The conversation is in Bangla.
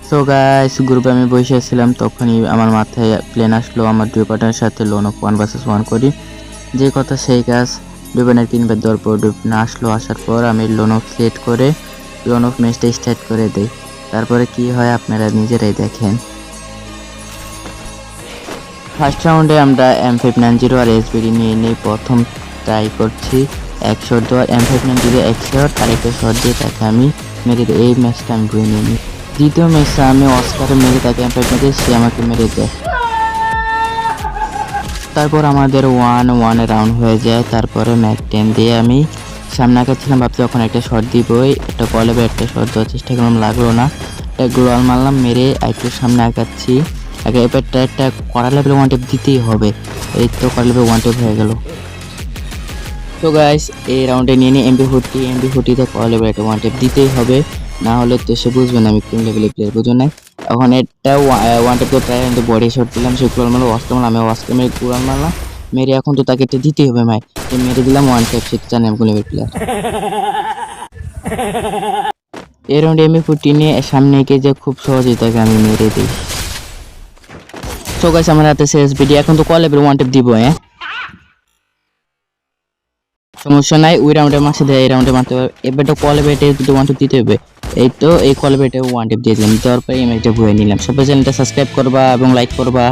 সো গাইস, গ্রুপে আমি বসে ছিলাম, তখনই আমার মাথায় প্ল্যান আসলো আমার দুই পার্টনারের সাথে লোন অফ 1 vs 1 করি। যে কথা সেই কাজ। ডুবেনের 3 বার দেওয়ার পর ডুবনা আসলো, আসার পর আমি লোন অফ সেট করে লোন অফ ম্যাচটা স্টার্ট করে দেই। তারপরে কি হয় আপনারা নিজেরাই দেখেন। ফার্স্ট রাউন্ডে আমরা M590 আর SBD নিয়ে নিয়ে প্রথম ট্রাই করছি। এক শট দেওয়ার M590 এক শট, আরেকটা শট দিয়ে তাকে আমি মেরে দিই। এই ম্যাচটা আমি ধুয়ে নিয়ে নিই। দ্বিতীয় ম্যাচে আমি অস্কারে মেরে তাকে M590 সে আমাকে মেরে দেয়। তারপর আমাদের 1-1 রাউন্ড হয়ে যায়। তারপরে ম্যাক 10 দিয়ে আমি সামনে আগাচ্ছিলাম, ভাবছি যখন একটা শট দিবই, একটা কলেবে একটা শট দেওয়ার চেষ্টা করলাম, লাগলো না। একটা গ্লোয়াল মারলাম, মেরে একটু সামনে আগাচ্ছি। আগে এবারটা একটা কড়া লেভেলে ওয়ান টেপ দিতেই হবে। এই তো কড়া লেভেলে ওয়ান টেপ হয়ে গেল। তো গাইস, এই রাউন্ডে নিয়ে নিই এমবি40তে কড়া লেভেলে একটা ওয়ান টেপ দিতেই হবে, না হলে তো সে বুঝবে না আমি কোন লেভেলের প্লেয়ার, বুঝুন না। এখন একটা ওয়ান টেপ ট্রাই কিন্তু বডি শট দিলাম, সে গ্লোয়াল মারলো, অস্কার মারলাম, আমি অস্কার মেরে গ্লোয়াল মারলাম, মেরে এখন তো তাকে এটা দিতেই হবে ভাই। মেরে দিলাম ওয়ান টেপ, সে তো জানে আমি কোন লেভেলের প্লেয়ার। এই রাউন্ডে এমবি40 নিয়ে সামনে এগিয়ে যে খুব সহজেই তাকে আমি মেরে দিই। সো গাইস, আমার হাতে শেষ ভিডিও, এখন তো কল লেভেল ওয়ান টেপ দিব। সমস্যা নাই, ওই রাউন্ডে মারছে দেয়, এই রাউন্ডে মারতে হবে। এবার তো কল লেভেল দুটো ওয়ান টেপ দিতে হবে। এই তো এই কল লেভেল ওয়ান টেপ দিয়ে দিলাম, দেওয়ার পরে এই ম্যাচটা ভুয়ে নিলাম। সবাই চ্যানেলটা সাবস্ক্রাইব করবা এবং লাইক করবা।